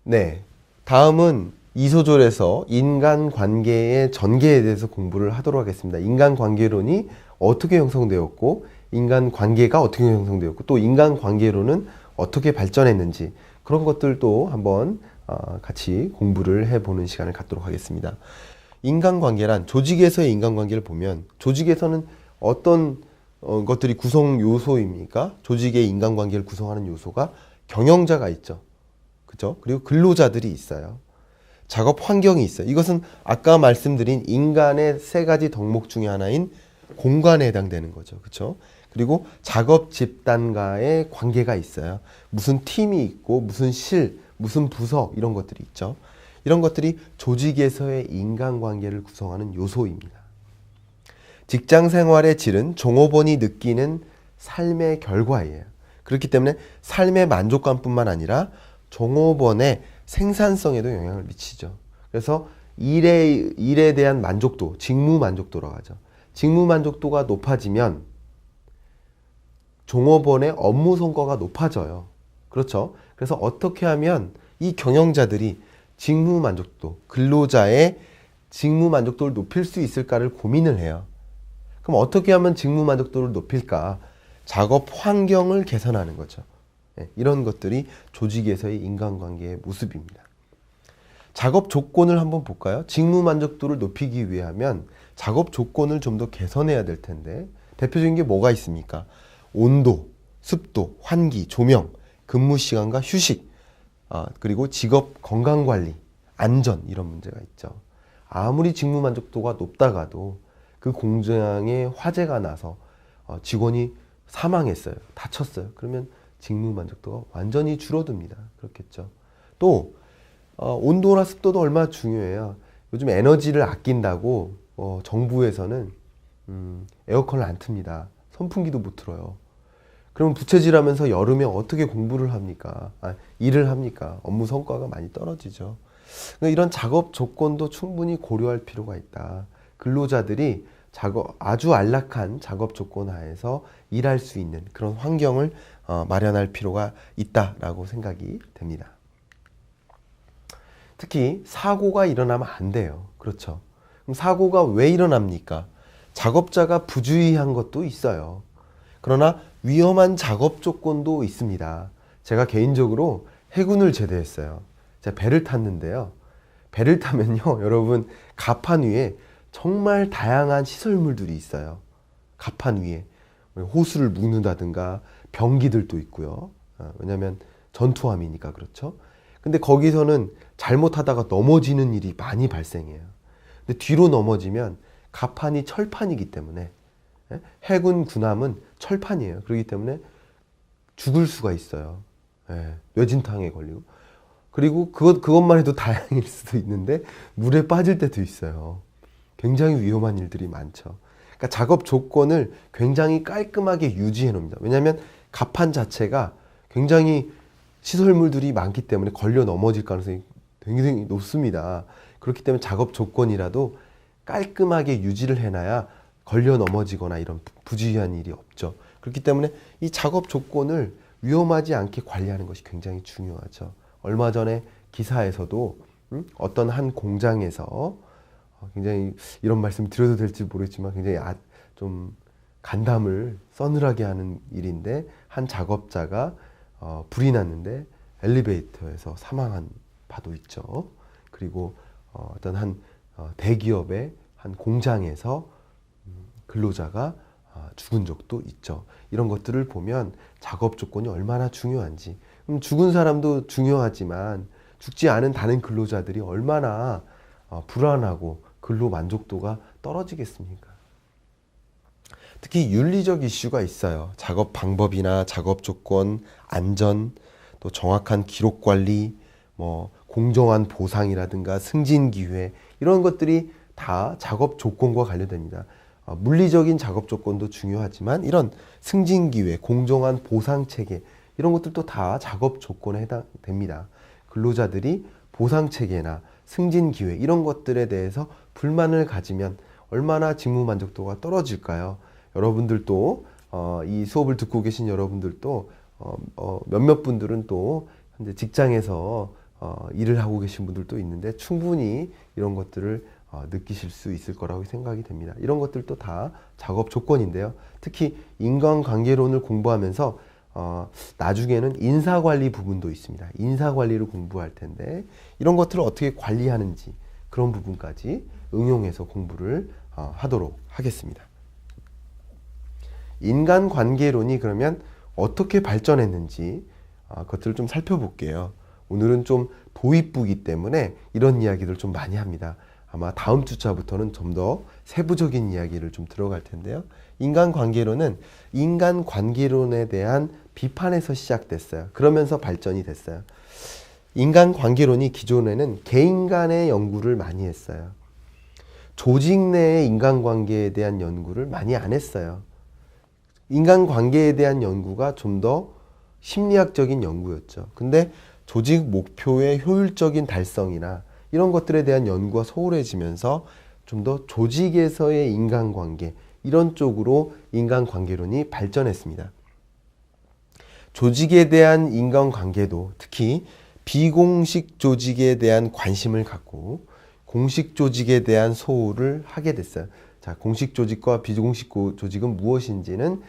네. 다음은 이 소절에서 인간관계의 전개에 대해서 공부를 하도록 하겠습니다. 인간관계론이 어떻게 형성되었고, 인간관계가 어떻게 형성되었고, 또 인간관계론은 어떻게 발전했는지 그런 것들도 한번 같이 공부를 해보는 시간을 갖도록 하겠습니다. 인간관계란, 조직에서의 인간관계를 보면 조직에서는 어떤 것들이 구성 요소입니까? 조직의 인간관계를 구성하는 요소가 경영자가 있죠. 그죠? 그리고 근로자들이 있어요. 작업 환경이 있어요. 이것은 아까 말씀드린 인간의 세 가지 덕목 중에 하나인 공간에 해당되는 거죠. 그렇죠? 그리고 작업 집단과의 관계가 있어요. 무슨 팀이 있고 무슨 실, 무슨 부서 이런 것들이 있죠. 이런 것들이 조직에서의 인간관계를 구성하는 요소입니다. 직장 생활의 질은 종업원이 느끼는 삶의 결과예요. 그렇기 때문에 삶의 만족감뿐만 아니라 종업원의 생산성에도 영향을 미치죠. 그래서 일에 대한 만족도, 직무 만족도라고 하죠. 직무 만족도가 높아지면 종업원의 업무 성과가 높아져요. 그렇죠? 그래서 어떻게 하면 이 경영자들이 직무 만족도, 근로자의 직무 만족도를 높일 수 있을까를 고민을 해요. 그럼 어떻게 하면 직무 만족도를 높일까? 작업 환경을 개선하는 거죠. 이런 것들이 조직에서의 인간관계의 모습입니다. 작업 조건을 한번 볼까요? 직무 만족도를 높이기 위하면 작업 조건을 좀 더 개선해야 될 텐데 대표적인 게 뭐가 있습니까? 온도, 습도, 환기, 조명, 근무 시간과 휴식, 그리고 직업 건강관리, 안전 이런 문제가 있죠. 아무리 직무 만족도가 높다가도 그 공장에 화재가 나서 직원이 사망했어요. 다쳤어요. 그러면 직무 만족도가 완전히 줄어듭니다. 그렇겠죠. 또 온도나 습도도 얼마나 중요해요. 요즘 에너지를 아낀다고 정부에서는 에어컨을 안 틉니다. 선풍기도 못 틀어요. 그러면 부채질하면서 여름에 어떻게 공부를 합니까? 일을 합니까? 업무 성과가 많이 떨어지죠. 이런 작업 조건도 충분히 고려할 필요가 있다. 근로자들이 아주 안락한 작업 조건 하에서 일할 수 있는 그런 환경을 마련할 필요가 있다라고 생각이 됩니다. 특히 사고가 일어나면 안 돼요. 그렇죠. 그럼 사고가 왜 일어납니까? 작업자가 부주의한 것도 있어요. 그러나 위험한 작업 조건도 있습니다. 제가 개인적으로 해군을 제대했어요. 제가 배를 탔는데요. 배를 타면요, 여러분, 갑판 위에 정말 다양한 시설물들이 있어요. 갑판 위에 호수를 묶는다든가 병기들도 있고요. 왜냐하면 전투함이니까 그렇죠. 근데 거기서는 잘못하다가 넘어지는 일이 많이 발생해요. 근데 뒤로 넘어지면 갑판이 철판이기 때문에 해군 군함은 철판이에요. 그렇기 때문에 죽을 수가 있어요. 뇌진탕에 걸리고. 그리고 그것만 해도 다행일 수도 있는데 물에 빠질 때도 있어요. 굉장히 위험한 일들이 많죠. 그러니까 작업 조건을 굉장히 깔끔하게 유지해 놓습니다. 왜냐하면 갑판 자체가 굉장히 시설물들이 많기 때문에 걸려 넘어질 가능성이 굉장히 높습니다. 그렇기 때문에 작업 조건이라도 깔끔하게 유지를 해놔야 걸려 넘어지거나 이런 부주의한 일이 없죠. 그렇기 때문에 이 작업 조건을 위험하지 않게 관리하는 것이 굉장히 중요하죠. 얼마 전에 기사에서도 어떤 한 공장에서 굉장히 이런 말씀 드려도 될지 모르겠지만 굉장히 좀 간담을 서늘하게 하는 일인데 한 작업자가 불이 났는데 엘리베이터에서 사망한 바도 있죠. 그리고 어떤 한 대기업의 한 공장에서 근로자가 죽은 적도 있죠. 이런 것들을 보면 작업 조건이 얼마나 중요한지. 죽은 사람도 중요하지만 죽지 않은 다른 근로자들이 얼마나 불안하고 근로 만족도가 떨어지겠습니까? 특히 윤리적 이슈가 있어요. 작업 방법이나 작업 조건, 안전, 또 정확한 기록 관리, 공정한 보상이라든가 승진 기회 이런 것들이 다 작업 조건과 관련됩니다. 물리적인 작업 조건도 중요하지만 이런 승진 기회, 공정한 보상 체계 이런 것들도 다 작업 조건에 해당됩니다. 근로자들이 보상 체계나 승진 기회 이런 것들에 대해서 불만을 가지면 얼마나 직무 만족도가 떨어질까요? 여러분들도 이 수업을 듣고 계신 여러분들도 몇몇 분들은 또 현재 직장에서 일을 하고 계신 분들도 있는데 충분히 이런 것들을 느끼실 수 있을 거라고 생각이 됩니다. 이런 것들도 다 작업 조건인데요. 특히 인간관계론을 공부하면서 나중에는 인사관리 부분도 있습니다. 인사관리를 공부할 텐데 이런 것들을 어떻게 관리하는지 그런 부분까지 응용해서 공부를 하도록 하겠습니다. 인간관계론이 그러면 어떻게 발전했는지 그것들을 좀 살펴볼게요. 오늘은 좀 도입부이기 때문에 이런 이야기를 좀 많이 합니다. 아마 다음 주차부터는 좀 더 세부적인 이야기를 좀 들어갈 텐데요. 인간관계론은 인간관계론에 대한 비판에서 시작됐어요. 그러면서 발전이 됐어요. 인간관계론이 기존에는 개인 간의 연구를 많이 했어요. 조직 내의 인간관계에 대한 연구를 많이 안 했어요. 인간관계에 대한 연구가 좀 더 심리학적인 연구였죠. 근데 조직 목표의 효율적인 달성이나 이런 것들에 대한 연구가 소홀해지면서 좀 더 조직에서의 인간관계 이런 쪽으로 인간관계론이 발전했습니다. 조직에 대한 인간관계도 특히 비공식 조직에 대한 관심을 갖고 공식 조직에 대한 소홀을 하게 됐어요. 자, 공식 조직과 비공식 조직은 무엇인지는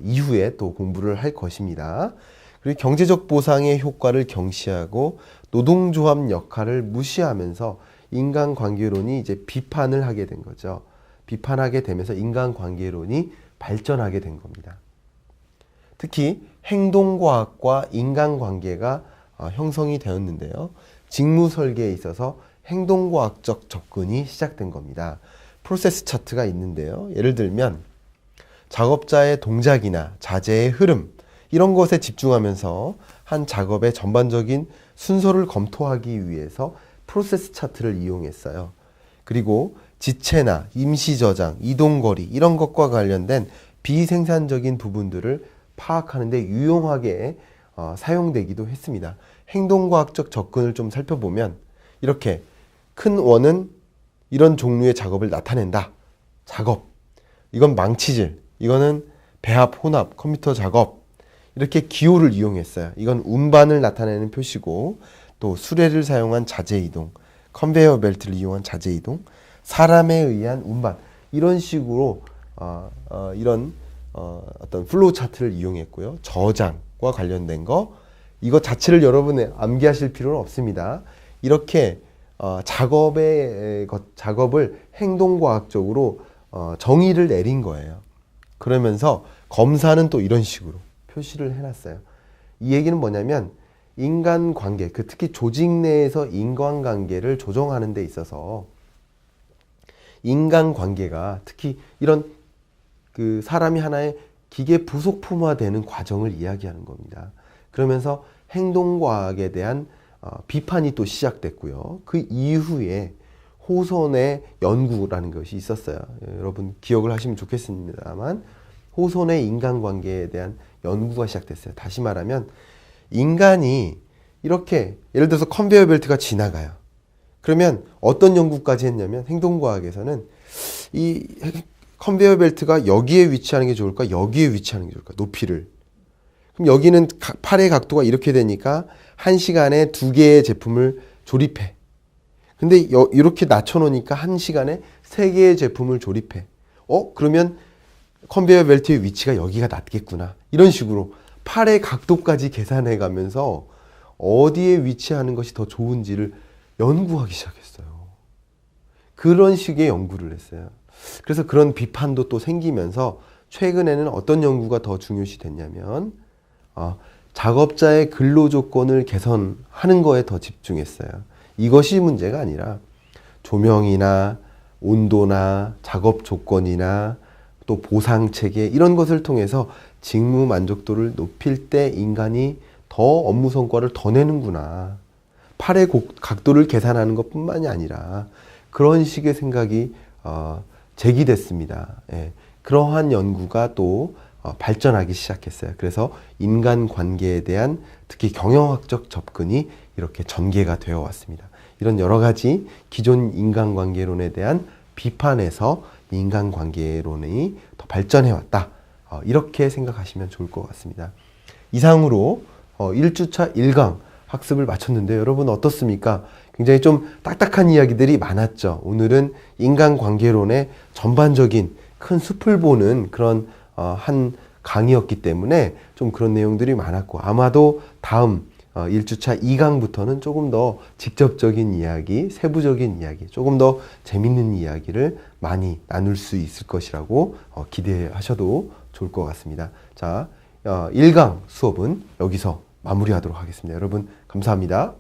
이후에 또 공부를 할 것입니다. 그리고 경제적 보상의 효과를 경시하고 노동조합 역할을 무시하면서 인간관계론이 이제 비판을 하게 된 거죠. 비판하게 되면서 인간관계론이 발전하게 된 겁니다. 특히 행동과학과 인간관계가 형성이 되었는데요. 직무 설계에 있어서 행동과학적 접근이 시작된 겁니다. 프로세스 차트가 있는데요. 예를 들면 작업자의 동작이나 자재의 흐름 이런 것에 집중하면서 한 작업의 전반적인 순서를 검토하기 위해서 프로세스 차트를 이용했어요. 그리고 지체나 임시 저장, 이동거리 이런 것과 관련된 비생산적인 부분들을 파악하는 데 유용하게 사용되기도 했습니다. 행동과학적 접근을 좀 살펴보면 이렇게 큰 원은 이런 종류의 작업을 나타낸다. 작업. 이건 망치질. 이거는 배합, 혼합, 컴퓨터 작업. 이렇게 기호를 이용했어요. 이건 운반을 나타내는 표시고 또 수레를 사용한 자재 이동, 컨베이어 벨트를 이용한 자재 이동, 사람에 의한 운반 이런 식으로 이런 어떤 플로우 차트를 이용했고요. 저장과 관련된 거 이거 자체를 여러분이 암기하실 필요는 없습니다. 이렇게 작업을 행동과학적으로 정의를 내린 거예요. 그러면서 검사는 또 이런 식으로 표시를 해놨어요. 이 얘기는 뭐냐면 인간관계, 특히 조직 내에서 인간관계를 조정하는 데 있어서 인간관계가 특히 이런 사람이 하나의 기계 부속품화되는 과정을 이야기하는 겁니다. 그러면서 행동과학에 대한 비판이 또 시작됐고요. 그 이후에 호손의 연구라는 것이 있었어요. 여러분 기억을 하시면 좋겠습니다만 호손의 인간관계에 대한 연구가 시작됐어요. 다시 말하면 인간이 이렇게 예를 들어서 컨베이어 벨트가 지나가요. 그러면 어떤 연구까지 했냐면 행동과학에서는 이 컨베이어 벨트가 여기에 위치하는 게 좋을까 여기에 위치하는 게 좋을까 높이를 그럼 여기는 팔의 각도가 이렇게 되니까 1시간에 2개의 제품을 조립해. 근데 이렇게 낮춰놓으니까 1시간에 3개의 제품을 조립해. 그러면 컨베이어 벨트의 위치가 여기가 낫겠구나. 이런 식으로 팔의 각도까지 계산해 가면서 어디에 위치하는 것이 더 좋은지를 연구하기 시작했어요. 그런 식의 연구를 했어요. 그래서 그런 비판도 또 생기면서 최근에는 어떤 연구가 더 중요시 됐냐면 작업자의 근로 조건을 개선하는 거에 더 집중했어요. 이것이 문제가 아니라 조명이나 온도나 작업 조건이나 또 보상 체계 이런 것을 통해서 직무 만족도를 높일 때 인간이 더 업무 성과를 더 내는구나. 팔의 각도를 계산하는 것뿐만이 아니라 그런 식의 생각이 제기됐습니다. 예. 그러한 연구가 또 발전하기 시작했어요. 그래서 인간관계에 대한 특히 경영학적 접근이 이렇게 전개가 되어 왔습니다. 이런 여러 가지 기존 인간관계론에 대한 비판에서 인간관계론이 더 발전해 왔다. 이렇게 생각하시면 좋을 것 같습니다. 이상으로 1주차 1강 학습을 마쳤는데 여러분 어떻습니까? 굉장히 좀 딱딱한 이야기들이 많았죠. 오늘은 인간관계론의 전반적인 큰 숲을 보는 그런 한 강의였기 때문에 좀 그런 내용들이 많았고, 아마도 다음 1주차 2강부터는 조금 더 직접적인 이야기, 세부적인 이야기, 조금 더 재밌는 이야기를 많이 나눌 수 있을 것이라고 기대하셔도 좋을 것 같습니다. 자, 1강 수업은 여기서 마무리하도록 하겠습니다. 여러분 감사합니다.